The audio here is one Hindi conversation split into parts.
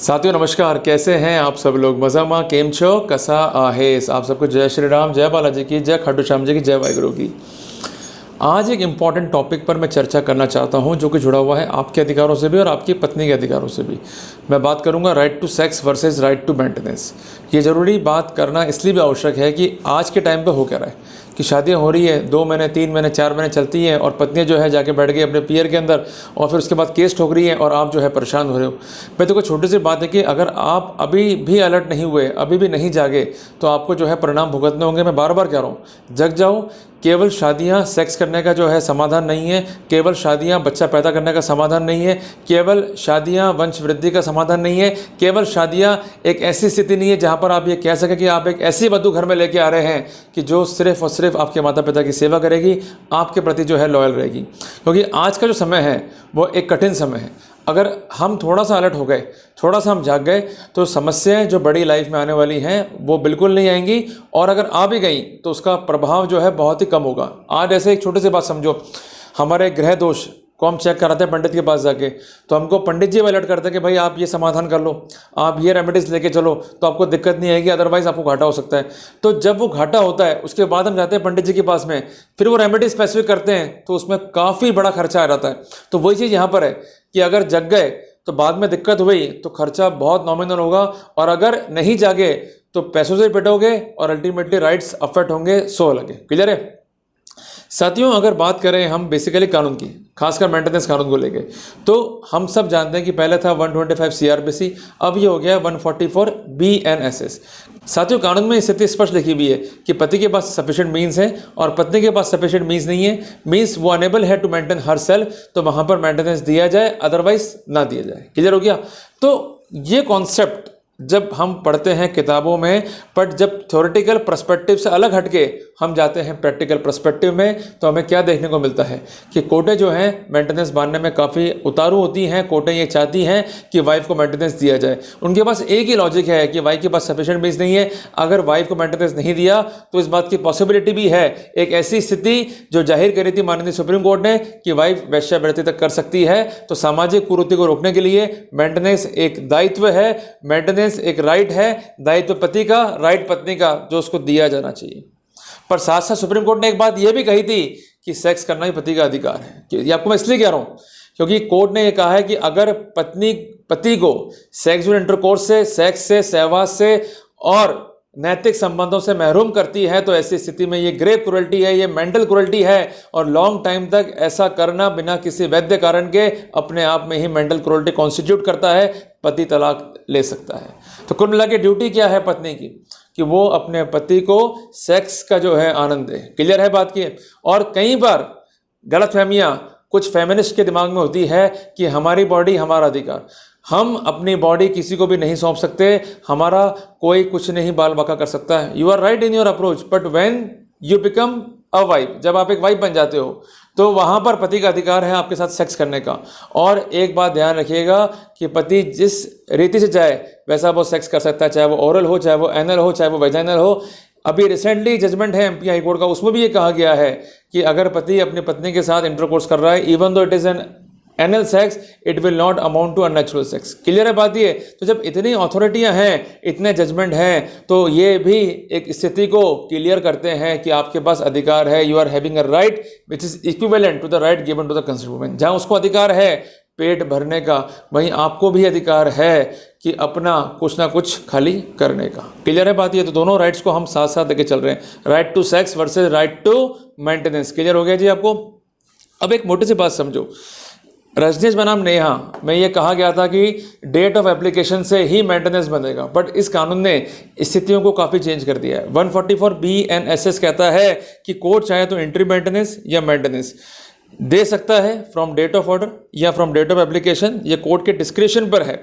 साथियों नमस्कार, कैसे हैं आप सब लोग? मजामा केम छो कसा आहेस। आप सबको जय श्री राम, जय बालाजी की, जय खाटू श्याम जी की, जय वाहिगुरु की। आज एक इम्पॉर्टेंट टॉपिक पर मैं चर्चा करना चाहता हूं जो कि जुड़ा हुआ है आपके अधिकारों से भी और आपकी पत्नी के अधिकारों से भी। मैं बात करूंगा right to sex versus right to maintenance. ये ज़रूरी बात करना इसलिए भी आवश्यक है कि आज के टाइम पे हो क्या रहा है कि शादियां हो रही है, 2 महीने 3 महीने 4 महीने चलती हैं और पत्नियां जो है जाके बैठ गई अपने पियर के अंदर और फिर उसके बाद केस ठोक रही हैं और आप जो है परेशान हो रहे हो। मैं तो कोई छोटी सी बात है कि अगर आप अभी भी अलर्ट नहीं हुए, अभी भी नहीं जागे, तो आपको जो है परिणाम भुगतने होंगे। मैं बार बार कह रहा हूँ, जग जाओ। केवल शादियां सेक्स करने का जो है समाधान नहीं है, केवल शादियां बच्चा पैदा करने का समाधान नहीं है, केवल शादियां वंश वृद्धि का समाधान नहीं है, केवल शादियां एक ऐसी स्थिति नहीं है जहां पर आप ये कह सकें कि आप एक ऐसी वधू घर में लेके आ रहे हैं कि जो सिर्फ और सिर्फ आपके माता पिता की सेवा करेगी, आपके प्रति जो है लॉयल रहेगी। क्योंकि आज का जो समय है वो एक कठिन समय है। अगर हम थोड़ा सा अलर्ट हो गए, थोड़ा सा हम जाग गए, तो समस्याएं जो बड़ी लाइफ में आने वाली हैं वो बिल्कुल नहीं आएंगी, और अगर आ भी गई तो उसका प्रभाव जो है बहुत ही कम होगा। आज ऐसे एक छोटी सी बात समझो, हमारे ग्रह दोष को हम चेक कराते हैं पंडित के पास जाके, तो हमको पंडित जी अलर्ट करते हैं कि भाई आप ये समाधान कर लो, आप ये रेमेडीज लेके चलो तो आपको दिक्कत नहीं आएगी, अदरवाइज आपको घाटा हो सकता है। तो जब वो घाटा होता है उसके बाद हम जाते हैं पंडित जी के पास में, फिर वो रेमेडी स्पेसिफिक करते हैं तो उसमें काफ़ी बड़ा खर्चा आ जाता है। तो वही चीज़ यहाँ पर है कि अगर जग गए तो बाद में दिक्कत हुई तो खर्चा बहुत नॉमिनल होगा, और अगर नहीं जागे तो पैसों से पिटोगे और अल्टीमेटली राइट्स अफेक्ट होंगे, सो लगे। क्लियर है साथियों? अगर बात करें हम बेसिकली कानून की, खासकर मेंटेनेंस कानून को लेके, तो हम सब जानते हैं कि पहले था 125 CRPC, अब ये हो गया 144 BNSS। साथियों, कानून में स्थिति स्पष्ट लिखी हुई है कि पति के पास सफिशिएंट मीन्स है और पत्नी के पास सफिशिएंट मीन्स नहीं है, मीन्स वो अनेबल है टू मेंटेन हर सेल्फ, तो वहां पर मेंटेनेंस दिया जाए, अदरवाइज ना दिया जाए। क्लियर हो गया? तो ये कॉन्सेप्ट जब हम पढ़ते हैं किताबों में, बट जब थ्योरेटिकल पर्सपेक्टिव से अलग हटके हम जाते हैं प्रैक्टिकल पर्सपेक्टिव में, तो हमें क्या देखने को मिलता है कि कोर्टें जो हैं मेंटेनेंस बांधने में काफ़ी उतारू होती हैं। कोर्टें ये चाहती हैं कि वाइफ को मेंटेनेंस दिया जाए। उनके पास एक ही लॉजिक है कि वाइफ के पास सफिशिएंट मीन्स नहीं है। अगर वाइफ को मेंटेनेंस नहीं दिया तो इस बात की पॉसिबिलिटी भी है, एक ऐसी स्थिति जो जाहिर करी थी माननीय सुप्रीम कोर्ट ने कि वाइफ वेश्यावृत्ति तक कर सकती है। तो सामाजिक कुरीति को रोकने के लिए मेंटेनेंस एक दायित्व है, मेंटेनेंस एक राइट है, दायित्व पति का, राइट पत्नी का, जो उसको दिया जाना चाहिए। पर साथ साथ सुप्रीम कोर्ट ने एक बात यह भी कही थी कि सेक्स करना ही पति का अधिकार है। ये आपको मैं इसलिए कह रहा हूं क्योंकि कोर्ट ने यह कहा है कि अगर पति को सेक्सुअल इंटरकोर्स से, सेक्स से, सहवास से और नैतिक संबंधों से महरूम करती है तो ऐसी स्थिति में ये ग्रेव क्रूरल्टी है, ये मेंटल क्रूरल्टी है, और लॉन्ग टाइम तक ऐसा करना बिना किसी वैध कारण के अपने आप में ही मेंटल क्रूरल्टी कॉन्स्टिट्यूट करता है। पति तलाक ले सकता है। तो कुल मिला के ड्यूटी क्या है पत्नी की कि वो अपने पति को सेक्स का जो है आनंद दे। क्लियर है बात की? और कई बार गलतफहमियां कुछ फेमिनिस्ट के दिमाग में होती है कि हमारी बॉडी हमारा अधिकार, हम अपनी बॉडी किसी को भी नहीं सौंप सकते, हमारा कोई कुछ नहीं बाल बाका कर सकता है। You are right in your approach, but when you become a wife, जब आप एक वाइफ बन जाते हो तो वहां पर पति का अधिकार है आपके साथ सेक्स करने का। और एक बात ध्यान रखिएगा कि पति जिस रीति से चाहे वैसा वो सेक्स कर सकता है, चाहे वो ओरल हो, चाहे वो एनल हो, चाहे वो वेजाइनल हो। अभी रिसेंटली जजमेंट है MP हाई कोर्ट का, उसमें भी ये कहा गया है कि अगर पति अपनी पत्नी के साथ इंटरकोर्स कर रहा है, even though it is an anal sex, it will not amount to unnatural sex. Clear है बात ये? तो जब इतनी अथॉरिटियां हैं, इतने जजमेंट हैं, तो ये भी एक स्थिति को क्लियर करते हैं कि आपके पास अधिकार है। You are having a right which is equivalent to the right given to the consent women. जहां उसको अधिकार है पेट भरने का, वहीं आपको भी अधिकार है कि अपना कुछ ना कुछ खाली करने का। क्लियर है बात ये? तो दोनों राइट्स को हम साथ साथ लेके चल रहे हैं, right to sex versus right to maintenance. Clear हो गया जी आपको? अब एक मोटी सी बात समझो, रजनीश बनाम नेहा में ये कहा गया था कि डेट ऑफ एप्लीकेशन से ही मेंटेनेंस बनेगा, बट इस कानून ने स्थितियों को काफ़ी चेंज कर दिया है। 144 BNSS कहता है कि कोर्ट चाहे तो एंट्री मेंटेनेंस या मेंटेनेंस दे सकता है फ्रॉम डेट ऑफ ऑर्डर या फ्रॉम डेट ऑफ एप्लीकेशन। ये कोर्ट के डिस्क्रिप्शन पर है,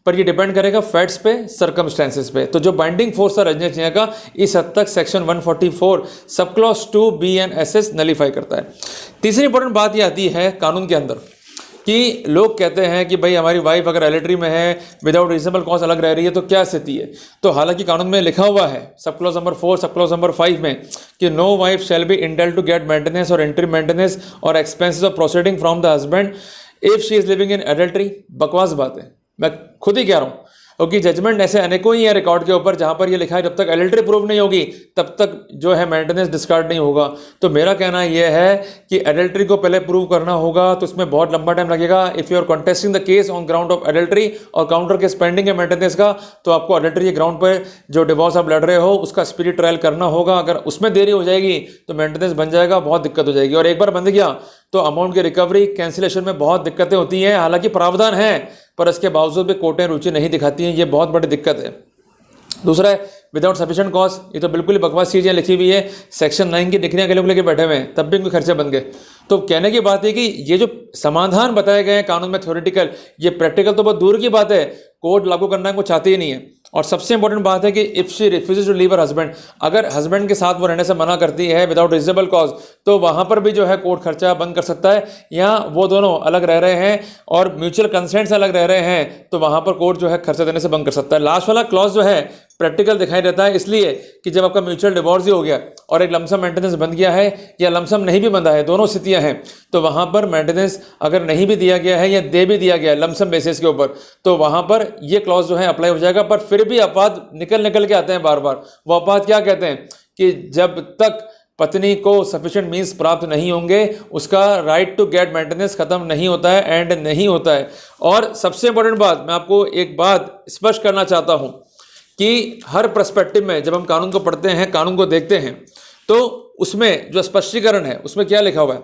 पर ये डिपेंड करेगा फैक्ट्स पे, सर्कमस्टेंसेस पे। तो जो बाइंडिंग फोर्स था रजनीश नेहा का, इस हद तक section 144 sub clause 2 BNSS nullify करता है। तीसरी इंपॉर्टेंट बात ये आती है कानून के अंदर कि लोग कहते हैं कि भाई हमारी वाइफ अगर एलिटरी में है, विदाउट रीजनेबल कॉज अलग रह रही है, तो क्या स्थिति है? तो हालांकि कानून में लिखा हुआ है sub clause number 4, sub clause number 5 में कि no wife shall be entitled to get maintenance और एंट्री मेंटेनेंस और expenses of proceeding from the husband if she is living in adultery. बकवास बात है, मैं खुद ही कह रहा हूँ। क्योंकि जजमेंट ऐसे अनेकों ही है रिकॉर्ड के ऊपर जहां पर ये लिखा है जब तक एडल्ट्री प्रूव नहीं होगी तब तक जो है मेंटेनेंस डिस्कार्ड नहीं होगा। तो मेरा कहना यह है कि एडल्ट्री को पहले प्रूव करना होगा, तो इसमें बहुत लंबा टाइम लगेगा। If you are contesting the case on ground of adultery और काउंटर केस पेंडिंग है मेंटेनेंस का, तो आपको एडल्ट्री के ग्राउंड पर जो डिवोर्स आप लड़ रहे हो उसका स्पीडी ट्रायल करना होगा। अगर उसमें देरी हो जाएगी तो मेंटेनेंस बन जाएगा, बहुत दिक्कत हो जाएगी। और एक बार बंद गया तो अमाउंट की रिकवरी कैंसिलेशन में बहुत दिक्कतें होती हैं। हालांकि प्रावधान है पर इसके बावजूद भी कोर्टें रुचि नहीं दिखाती हैं, ये बहुत बड़ी दिक्कत है। दूसरा है विदाउट सफिशिएंट कॉज, ये तो बिल्कुल ही बकवास चीज़ें लिखी हुई है। सेक्शन 9 की डिग्रियाँ के लोग लेके बैठे हुए हैं, तब भी इनके खर्चे बन गए। तो कहने की बात है कि ये जो समाधान बताए गए हैं कानून में थ्योरेटिकल, ये प्रैक्टिकल तो बहुत दूर की बात है, कोर्ट लागू करना को चाहती ही नहीं है। और सबसे इंपॉर्टेंट बात है कि if she refuses to leave her husband, अगर हस्बैंड के साथ वो रहने से मना करती है विदाउट रीजनेबल कॉज, तो वहाँ पर भी जो है कोर्ट खर्चा बंद कर सकता है। या वो दोनों अलग रह रहे हैं और म्यूचुअल कंसेंट से अलग रह रहे हैं, तो वहाँ पर कोर्ट जो है खर्चा देने से बंद कर सकता है। लास्ट वाला क्लॉज जो है प्रैक्टिकल दिखाई देता है, इसलिए कि जब आपका म्यूचुअल डिवोर्स ही हो गया और एक लमसम मेंटेनेंस बन गया है या लमसम नहीं भी बंधा है, दोनों स्थितियां हैं, तो वहाँ पर मेंटेनेंस अगर नहीं भी दिया गया है या दे भी दिया गया है लमसम बेसिस के ऊपर, तो वहाँ पर ये क्लॉज जो है अप्लाई हो जाएगा। पर फिर भी अपवाद निकल के आते हैं बार बार। वो अपवाद क्या कहते हैं कि जब तक पत्नी को सफिशिएंट मीन्स प्राप्त नहीं होंगे उसका राइट टू गेट मेंटेनेंस खत्म नहीं होता है, एंड नहीं होता है। और सबसे इंपॉर्टेंट बात, मैं आपको एक बात स्पष्ट करना चाहता हूँ कि हर पर्सपेक्टिव में जब हम कानून को पढ़ते हैं, कानून को देखते हैं, तो उसमें जो स्पष्टीकरण है उसमें क्या लिखा हुआ है,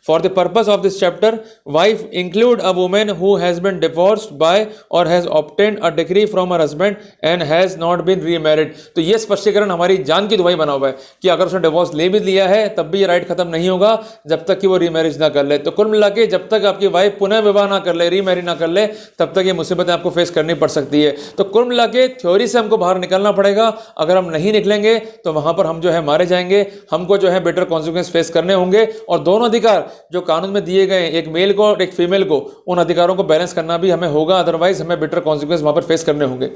For the purpose of this chapter, wife include a woman who has been divorced by or has obtained a decree from her husband and has not been remarried। तो ये स्पष्टीकरण हमारी जान की दुहाई बना हुआ है कि अगर उसने डिवोर्स ले भी लिया है तब भी ये राइट खत्म नहीं होगा जब तक कि वो रीमैरिज ना कर ले। तो कुल मिला के जब तक आपकी वाइफ पुनः विवाह ना कर ले, रीमैरी ना कर ले, तब तक ये मुसीबतें आपको फेस करनी पड़ सकती है। तो कुल मिला के थ्योरी से हमको बाहर निकलना पड़ेगा। अगर हम नहीं निकलेंगे तो वहाँ पर हम जो है मारे जाएंगे, हमको जो है बेटर कॉन्सिक्वेंस फेस करने होंगे। और दोनों अधिकार जो कानून में दिए गए एक मेल को और एक फीमेल को, उन अधिकारों को बैलेंस करना भी हमें होगा, अदरवाइज हमें बेटर कॉन्सिक्वेंस वहां पर फेस करने होंगे।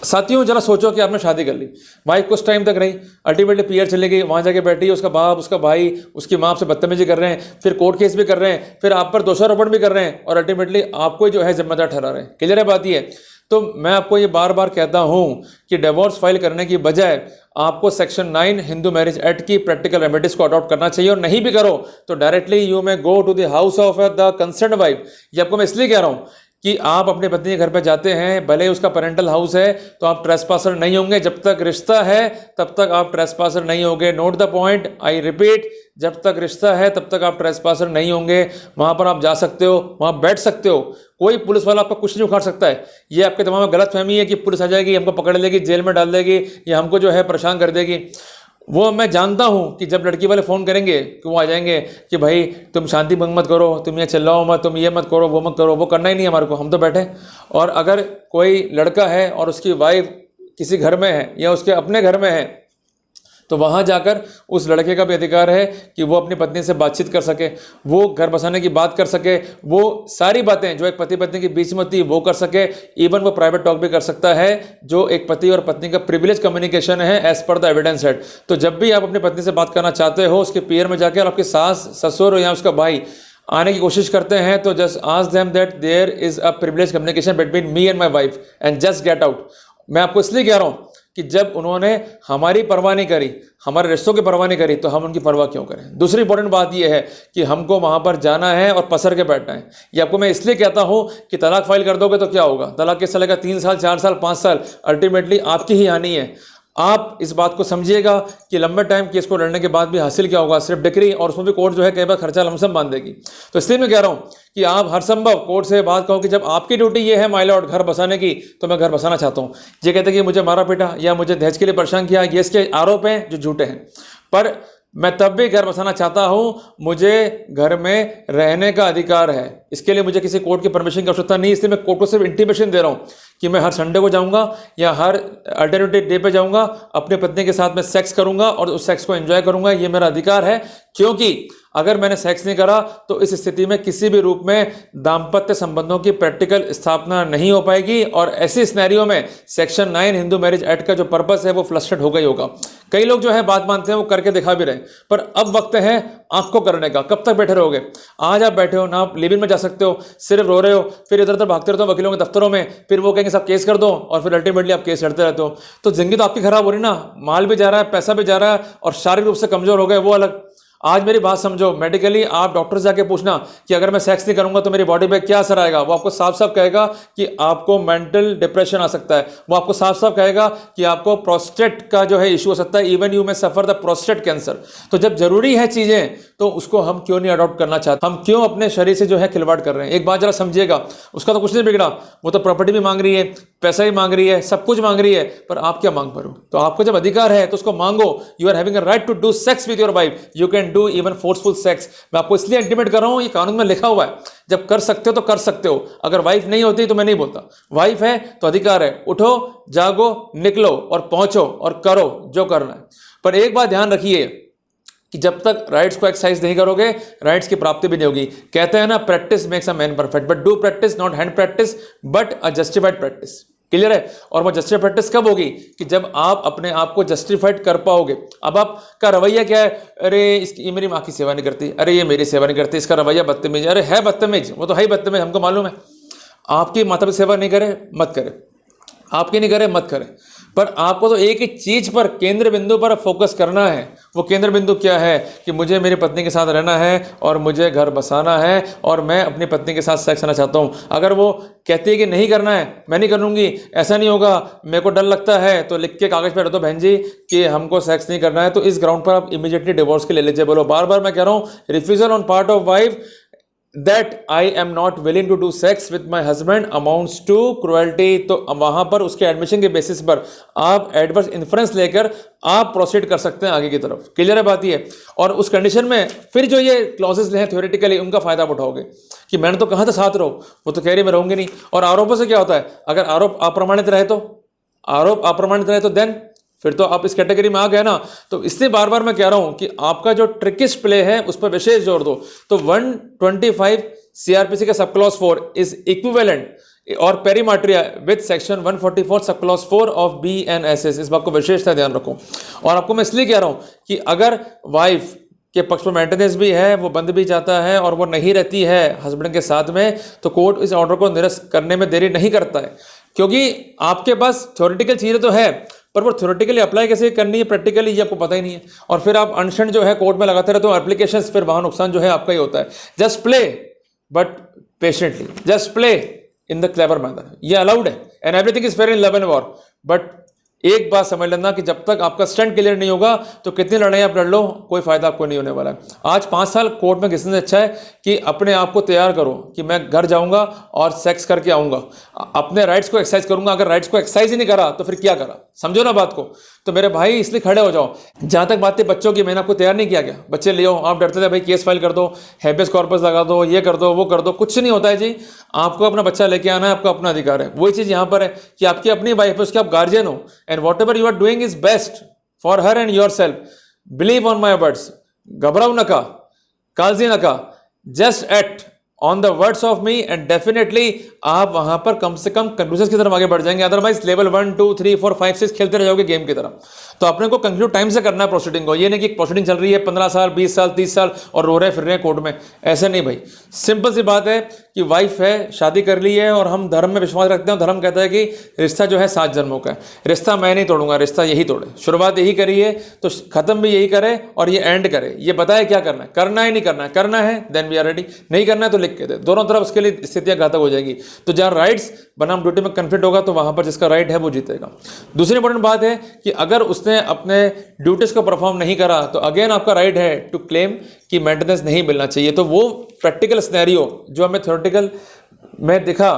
साथियों जरा सोचो कि आपने शादी कर ली, वाइफ कुछ टाइम तक रही, अल्टीमेटली पीआर चली गई, वहां जाके बैठी, उसका बाप उसका भाई उसकी माँ से बदतमीजी कर रहे हैं, फिर कोर्ट केस भी कर रहे हैं, फिर आप पर दोषारोपण भी कर रहे हैं और अल्टीमेटली आपको जो है जिम्मेदार ठहरा रहे हैं। क्लियर है बात ये? तो मैं आपको ये बार बार कहता हूं कि डिवोर्स फाइल करने की बजाय आपको सेक्शन 9 हिंदू मैरिज एक्ट की प्रैक्टिकल रेमेडीज को अडॉप्ट करना चाहिए। और नहीं भी करो तो directly you may go to the house of the concerned wife. ये आपको मैं इसलिए कह रहा हूं कि आप अपने पत्नी के घर पर जाते हैं, भले ही उसका पेरेंटल हाउस है, तो आप ट्रेसपासर नहीं होंगे। जब तक रिश्ता है तब तक आप ट्रेसपासर नहीं होंगे। Note the point, I repeat, जब तक रिश्ता है तब तक आप ट्रेसपासर नहीं होंगे। वहाँ पर आप जा सकते हो, वहाँ बैठ सकते हो, कोई पुलिस वाला आपका कुछ नहीं उखाड़ सकता है। ये आपके दिमाग में गलत फहमी है कि पुलिस आ जाएगी, हमको पकड़ लेगी, जेल में डाल देगी या हमको जो है परेशान कर देगी। वो मैं जानता हूँ कि जब लड़की वाले फ़ोन करेंगे कि वो आ जाएंगे कि भाई तुम शांति भंग मत करो, तुम ये चिल्लाओ मत, तुम ये मत करो, वो मत करो, वो करना ही नहीं हमारे को, हम तो बैठे। और अगर कोई लड़का है और उसकी वाइफ किसी घर में है या उसके अपने घर में है, तो वहाँ जाकर उस लड़के का भी अधिकार है कि वो अपनी पत्नी से बातचीत कर सके, वो घर बसाने की बात कर सके, वो सारी बातें जो एक पति पत्नी के बीच में होती है वो कर सके। इवन वो प्राइवेट टॉक भी कर सकता है, जो एक पति और पत्नी का प्रिविलेज कम्युनिकेशन है as per the evidence act. तो जब भी आप अपनी पत्नी से बात करना चाहते हो, उसके पीयर में जाकर आपके सास ससुर या उसका भाई आने की कोशिश करते हैं, तो just ask them that there is a privilege communication between me and my wife and just get out. मैं आपको इसलिए कह रहा हूँ कि जब उन्होंने हमारी परवाह नहीं करी, हमारे रिश्तों की परवाह नहीं करी, तो हम उनकी परवाह क्यों करें। दूसरी इंपॉर्टेंट बात यह है कि हमको वहां पर जाना है और पसर के बैठना है। ये आपको मैं इसलिए कहता हूं कि तलाक फाइल कर दोगे तो क्या होगा, तलाक केस चलेगा 3 साल 4 साल 5 साल, अल्टीमेटली आपकी ही हानि है। आप इस बात को समझिएगा कि लंबे टाइम केस को लड़ने के बाद भी हासिल क्या होगा, सिर्फ डिग्री, और उसमें भी कोर्ट जो है कई बार खर्चा लमसम बांध देगी। तो इसलिए मैं कह रहा हूँ कि आप हर संभव कोर्ट से बात कहो कि जब आपकी ड्यूटी ये है माय लॉर्ड घर बसाने की, तो मैं घर बसाना चाहता हूँ। ये कहते हैं कि मुझे मारा पीटा या मुझे दहेज के लिए परेशान किया, ये इसके आरोप हैं जो झूठे हैं, पर मैं तब भी घर बसाना चाहता हूँ। मुझे घर में रहने का अधिकार है, इसके लिए मुझे किसी कोर्ट की परमिशन की आवश्यकता नहीं। इसलिए मैं कोर्ट को सिर्फ इंटीमेशन दे रहा हूँ कि मैं हर संडे को जाऊँगा या हर अल्टरनेटिव डे पे जाऊँगा, अपनी पत्नी के साथ मैं सेक्स करूँगा और उस सेक्स को एंजॉय करूँगा। ये मेरा अधिकार है क्योंकि अगर मैंने सेक्स नहीं करा तो इस स्थिति में किसी भी रूप में दाम्पत्य संबंधों की प्रैक्टिकल स्थापना नहीं हो पाएगी और ऐसे सिनेरियो में सेक्शन 9 हिंदू मैरिज एक्ट का जो पर्पस है वो फ्लस्टेड होगा ही होगा। कई लोग जो है बात मानते हैं, वो करके दिखा भी रहे, पर अब वक्त है आंख को करने का। कब तक बैठे रहोगे? आज आप बैठे हो ना, आप लिव इन में जा सकते हो, सिर्फ रो रहे हो, फिर इधर उधर भागते रहते हो वकीलों के दफ्तरों में, फिर वो कहेंगे सब केस कर दो और फिर अल्टीमेटली आप केस लड़ते रहते हो। तो जिंदगी तो आपकी खराब हो रही ना, माल भी जा रहा है, पैसा भी जा रहा है और शारीरिक रूप से कमजोर हो गए वो अलग। आज मेरी बात समझो, मेडिकली आप डॉक्टर से जाके पूछना कि अगर मैं सेक्स नहीं करूंगा तो मेरी बॉडी पे क्या असर आएगा, वो आपको साफ साफ कहेगा कि आपको मेंटल डिप्रेशन आ सकता है, वो आपको साफ साफ कहेगा कि आपको प्रोस्टेट का जो है इशू हो सकता है, इवन यू में सफर द प्रोस्टेट कैंसर। तो जब जरूरी है चीजें तो उसको हम क्यों नहीं अडॉप्ट करना चाहते? हम क्यों अपने शरीर से जो है खिलवाड़ कर रहे हैं? एक बात जरा समझिएगा, उसका तो कुछ नहीं बिगड़ा, वो तो प्रॉपर्टी भी मांग रही है, पैसा भी मांग रही है, सब कुछ मांग रही है, पर आप क्या मांग पा रहे हो? तो आपको जब अधिकार है तो उसको मांगो। You are having a right to do sex with your wife, you can do even forceful sex. मैं आपको इसलिए इंटीमेट कर रहा हूं, ये कानून में लिखा हुआ है, जब कर सकते हो तो कर सकते हो। अगर वाइफ नहीं होती तो मैं नहीं बोलता, वाइफ है तो अधिकार है, उठो जागो निकलो और पहुंचो और करो जो करना है। पर एक बात ध्यान रखिए कि जब तक राइट्स को एक्सरसाइज नहीं करोगे राइट्स की प्राप्ति भी नहीं होगी। कहते हैं ना, practice makes a man perfect, but do practice, not hand practice but a justified practice. Clear है? और वो जस्टिफाइड प्रैक्टिस कब होगी? कि जब आप अपने आप को जस्टिफाइड कर पाओगे। अब आपका रवैया क्या है? अरे इसकी ये मेरी माँ की सेवा नहीं करती, अरे ये मेरी सेवा नहीं करती, इसका रवैया बदतमीज, अरे है बदतमीज, वो तो है ही बदतमीज, हमको मालूम है। आपकी माता की सेवा नहीं करे मत करे, आपकी नहीं करे मत करे, पर आपको तो एक ही चीज पर, केंद्र बिंदु पर फोकस करना है। वो केंद्र बिंदु क्या है? कि मुझे मेरी पत्नी के साथ रहना है और मुझे घर बसाना है और मैं अपनी पत्नी के साथ सेक्स करना चाहता हूं। अगर वो कहती है कि नहीं करना है, मैं नहीं करूंगी, ऐसा नहीं होगा, मेरे को डर लगता है, तो लिख के कागज पे रख दो बहन जी कि हमको सेक्स नहीं करना है, तो इस ग्राउंड पर आप इमीडिएटली डिवोर्स के ले लीजिए। बोलो, बार बार मैं कह रहा हूं, refusal on part of wife that I am not willing to do sex with my husband amounts to cruelty। तो वहां पर उसके एडमिशन के बेसिस पर आप एडवर्स इन्फ्रेंस लेकर आप प्रोसीड कर सकते हैं आगे की तरफ। क्लियर है बात ये? और उस कंडीशन में फिर जो ये क्लॉजेस हैं थ्योरेटिकली, उनका फायदा आप उठाओगे कि मैंने तो कहा था साथ रहो, वो तो कह रही मैं रहूंगी नहीं। और आरोपों से क्या होता है? अगर आरोप अप्रमाणित रहे तो, आरोप अप्रमाणित रहे तो देन फिर तो आप इस कैटेगरी में आ गए ना। तो इसलिए बार बार मैं कह रहा हूं कि आपका जो ट्रिकिस्ट प्ले है उस पर विशेष जोर दो। तो 125 सीआरपीसी का सब क्लॉज 4 इज इक्विवेलेंट और पेरीमाट्रिया with section 144 sub clause 4 of BNSS। इस बात को विशेषता ध्यान रखो। और आपको मैं इसलिए कह रहा हूं कि अगर वाइफ के पक्ष में मेंटेनेंस भी है, वो बंद भी जाता है और वो नहीं रहती है हस्बैंड के साथ में, तो कोर्ट इस ऑर्डर को निरस्त करने में देरी नहीं करता है, क्योंकि आपके पास थ्योरेटिकल चीजें तो है, पर वो थ्योरेटिकली अप्लाई कैसे करनी है प्रैक्टिकली ये आपको पता ही नहीं है। और फिर आप अनशन जो है कोर्ट में लगाते रहते हो एप्लीकेशंस, फिर वहां नुकसान जो है आपका ही होता है। Just play but patiently, just play in the clever manner, ये अलाउड है and everything is fair in love and war. But एक बात समझ लेना कि जब तक आपका स्टैंड क्लियर नहीं होगा तो कितनी लड़ाई आप लड़ लो, कोई फायदा आपको नहीं होने वाला है। आज 5 साल कोर्ट में घिसने से अच्छा है कि अपने आप को तैयार करो कि मैं घर जाऊंगा और सेक्स करके आऊंगा, अपने राइट्स को एक्सरसाइज करूंगा। अगर राइट्स को एक्सरसाइज ही नहीं करा तो फिर क्या करा? समझो ना बात को। तो मेरे भाई इसलिए खड़े हो जाओ। जहां तक बात है बच्चों की, मैंने आपको तैयार नहीं किया, क्या बच्चे ले आओ, आप डरते थे भाई केस फाइल कर दो, हैबेस कॉर्पस लगा दो, ये कर दो वो कर दो, कुछ नहीं होता है जी। आपको अपना बच्चा लेके आना है, आपका अपना अधिकार है। वही चीज यहां पर है कि आपकी अपनी वाइफ है, उसके आप गार्जियन हो, and whatever you are doing is best for her and yourself. Believe on my words, घबराओ नका, कालजी नका, just act on the words of me and definitely आप वहां पर कम से कम कंक्लूजन की तरफ आगे बढ़ जाएंगे। अदरवाइज लेवल 1 2 3 4 5 6 खेलते रह जाओगे गेम की तरह। तो अपने को कंक्लूड टाइम से करना है प्रोसीडिंग को। ये नहीं कि प्रोसीडिंग चल रही है 15 साल 20 साल 30 साल और रो रहे फिर रहे कोर्ट में, ऐसे नहीं भाई। सिंपल सी बात है कि वाइफ है, शादी कर ली है और हम धर्म में विश्वास रखते हैं। धर्म कहता है कि रिश्ता जो है 7 जन्मों का है। रिश्ता मैं नहीं तोड़ूंगा, रिश्ता यही तोड़े। शुरुआत यही करी है तो खत्म भी यही करे और ये एंड करे। ये बताए क्या करना है, करना है नहीं करना है, करना है देन वी आर रेडी, नहीं करना है तो लिख के दे। दोनों तरफ उसके लिए स्थितियां घातक हो जाएगी। तो जहां राइट्स बनाम ड्यूटी में कन्फ्लिक्ट होगा तो वहां पर जिसका राइट है वो जीतेगा। दूसरी इंपॉर्टेंट बात है कि अगर उसने अपने ड्यूटीज को परफॉर्म नहीं करा तो अगेन आपका राइट है टू क्लेम कि मेंटेनेंस नहीं मिलना चाहिए। तो वो प्रैक्टिकल सिनेरियो जो हमें थ्योरेटिकल में दिखा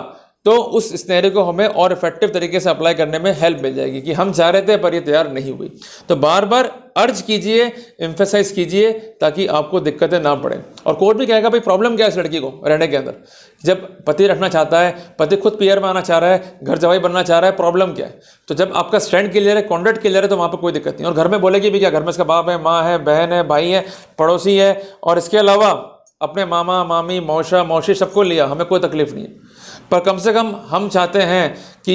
तो उस स्नेरियो को हमें और इफेक्टिव तरीके से अप्लाई करने में हेल्प मिल जाएगी कि हम चाह रहे थे पर ये तैयार नहीं हुई। तो बार बार अर्ज कीजिए, एम्फेसाइज कीजिए ताकि आपको दिक्कतें ना पड़े। और कोर्ट भी कहेगा भाई प्रॉब्लम क्या है इस लड़की को रहने के अंदर, जब पति रखना चाहता है, पति खुद पीआर में आना चाह रहा है, घर जवाई बनना चाह रहा है, प्रॉब्लम क्या है? तो जब आपका स्टैंड क्लियर है, कॉन्ट्रैक्ट क्लियर है, तो वहाँ पर कोई दिक्कत नहीं। और घर में बोलेगी भी क्या, घर में इसका बाप है, माँ है, बहन है, भाई है, पड़ोसी है, और इसके अलावा अपने मामा मामी मौसा मौसी सबको लिया, हमें कोई तकलीफ नहीं है। पर कम से कम हम चाहते हैं कि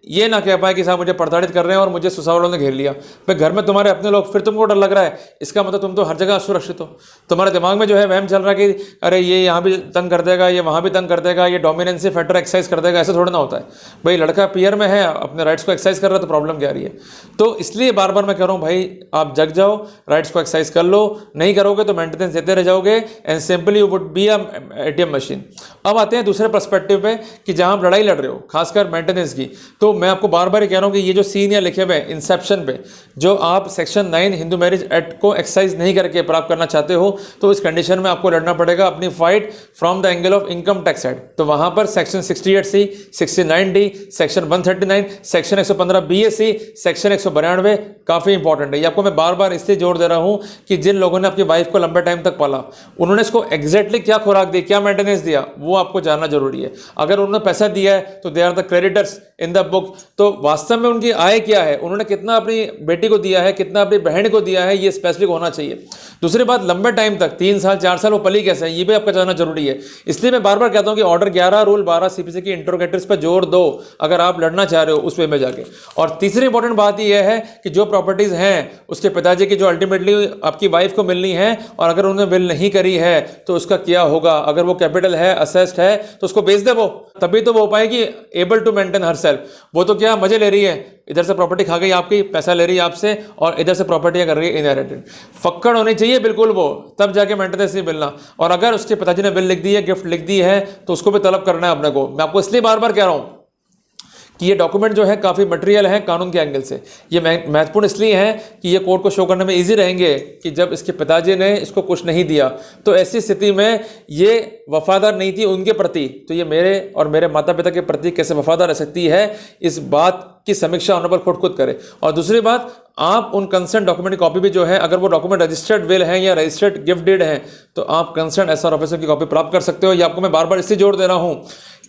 ये ना कह पाए कि साहब मुझे प्रताड़ित कर रहे हैं और मुझे ससुराल वालों ने घेर लिया। भाई घर में तुम्हारे अपने लोग, फिर तुमको डर लग रहा है, इसका मतलब तुम तो हर जगह असुरक्षित हो। तुम्हारे दिमाग में जो है वहम चल रहा है कि अरे ये यहाँ भी तंग कर देगा, ये वहाँ भी तंग कर देगा, ये डोमिनेंसी फैक्टर एक्सरसाइज कर देगा। ऐसा थोड़ा ना होता है भाई, लड़का पीआर में है, अपने राइट्स को एक्सरसाइज कर रहा है, तो प्रॉब्लम क्या आ रही है? तो इसलिए बार बार मैं कह रहा हूँ भाई आप जग जाओ, राइट्स को एक्सरसाइज कर लो। नहीं करोगे तो मेंटेनेंस देते रह जाओगे and simply you would be a ATM machine. अब आते हैं दूसरे पर्सपेक्टिव पे कि जहाँ आप लड़ाई लड़ रहे हो, खासकर मेंटेनेंस की, तो मैं आपको बार बार कह रहा हूं कि ये जो सीन या लिखे हुए इंसेप्शन पे, जो आप सेक्शन 9 हिंदू मैरिज एक्ट को एक्सरसाइज नहीं करके प्राप्त करना चाहते हो, तो इस कंडीशन में आपको लड़ना पड़ेगा अपनी fight from the angle of income tax act. तो वहां पर section 68C, 69D, section 139, section 115 BAC, section 192 काफी इंपॉर्टेंट है। ये आपको मैं बार बार इसलिए जोर दे रहा हूं कि जिन लोगों ने अपनी वाइफ को लंबे टाइम तक पाला, उन्होंने इसको एग्जैक्टली क्या खुराक दी, क्या मेंटेनेंस दिया, वो आपको जानना जरूरी है। अगर उन्होंने पैसा दिया है तो they are the creditors in the book, तो वास्तव में उनकी आय क्या है, उन्होंने कितना अपनी बेटी को दिया है, कितना अपनी बहन को दिया है, ये स्पेसिफिक होना चाहिए। दूसरी बात, लंबे टाइम तक 3 साल 4 साल वो पली कैसे है, ये भी आपका जानना जरूरी है। इसलिए मैं बार बार कहता हूं कि ऑर्डर 11 रूल 12 CPC की इंट्रोगेटर्स पर जोर दो अगर आप लड़ना चाह रहे हो उस वे में जाके। और तीसरी इंपॉर्टेंट बात यह है कि जो प्रॉपर्टीज हैं उसके पिताजी की जो अल्टीमेटली आपकी वाइफ को मिलनी है, और अगर उन्होंने बिल नहीं करी है तो उसका क्या होगा? अगर वो कैपिटल है, असेस्ड है, तो उसको बेच दे वो, तभी तो वो हो पाएगी able to maintain herself. वो तो क्या मजे ले रही है, इधर से प्रॉपर्टी खा गई आपकी, पैसा ले रही है आपसे, और इधर से प्रॉपर्टियां कर रही है इनहेरिटेड। फक्कड़ होनी चाहिए बिल्कुल वो, तब जाके मेंटेनेंस नहीं मिलना। और अगर उसके पिताजी ने बिल लिख दी है, गिफ्ट लिख दी है, तो उसको भी तलब करना है अपने को। मैं आपको इसलिए बार बार कह रहा हूं कि ये डॉक्यूमेंट जो है काफ़ी मटेरियल है कानून के एंगल से। ये महत्वपूर्ण इसलिए है कि ये कोर्ट को शो करने में इजी रहेंगे कि जब इसके पिताजी ने इसको कुछ नहीं दिया, तो ऐसी स्थिति में ये वफादार नहीं थी उनके प्रति, तो ये मेरे और मेरे माता पिता के प्रति कैसे वफादार रह सकती है, इस बात की समीक्षा ऑनरेबल कोर्ट खुद करे। और दूसरी बात, आप उन कंसर्न डॉक्यूमेंट की कॉपी भी जो है, अगर वो डॉक्यूमेंट रजिस्टर्ड विल है या रजिस्टर्ड गिफ्ट डीड है, तो आप कंसर्न SR ऑफिसर की कॉपी प्राप्त कर सकते हो। ये आपको मैं बार बार इसलिए जोर दे रहा हूं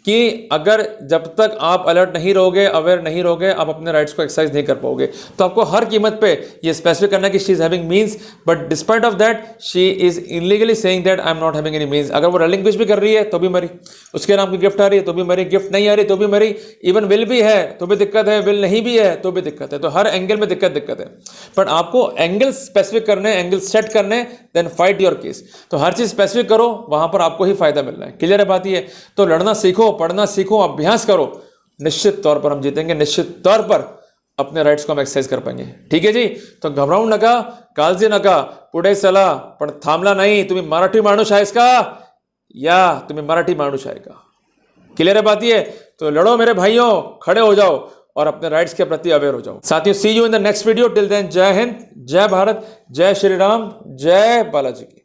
कि अगर जब तक आप अलर्ट नहीं रहोगे, अवेयर नहीं रहोगे, आप अपने राइट्स को एक्सरसाइज नहीं कर पाओगे। तो आपको हर कीमत पे ये स्पेसिफिक करना है कि she is having means, but despite of that she is illegally saying that I am not having any means. अगर वो रिलिंक्विश भी कर रही है तो भी मरी, उसके नाम की गिफ्ट आ रही है तो भी मरी, गिफ्ट नहीं आ रही तो भी मरी, इवन विल भी है तो भी दिक्कत है, विल नहीं भी है तो भी दिक्कत है। तो हर एंगल में दिक्कत है। बट आपको एंगल स्पेसिफिक करने, एंगल सेट करने, देन फाइट योर केस। तो हर चीज स्पेसिफिक करो, वहां पर आपको ही फायदा मिलना है। क्लियर है बात ये? तो लड़ना सीखो, पढ़ना सीखो, अभ्यास करो, निश्चित तौर पर हम जीतेंगे, निश्चित तौर पर अपने राइट्स को हम एक्सरसाइज कर पाएंगे। ठीक है जी? तो घबराऊ नका, काळजी नका, पुढे चला, पण थांबला नाही। तुम्ही मराठी माणूस आहेस का, या तुम्ही मराठी माणूस आहे का? क्लियर है बात ये? तो लड़ो मेरे भाइयों, खड़े हो जाओ और अपने राइट्स के प्रति अवेयर हो जाओ। साथियों, see you in the next video. Till then, जय हिंद, जय भारत, जय श्री राम, जय बालाजी की।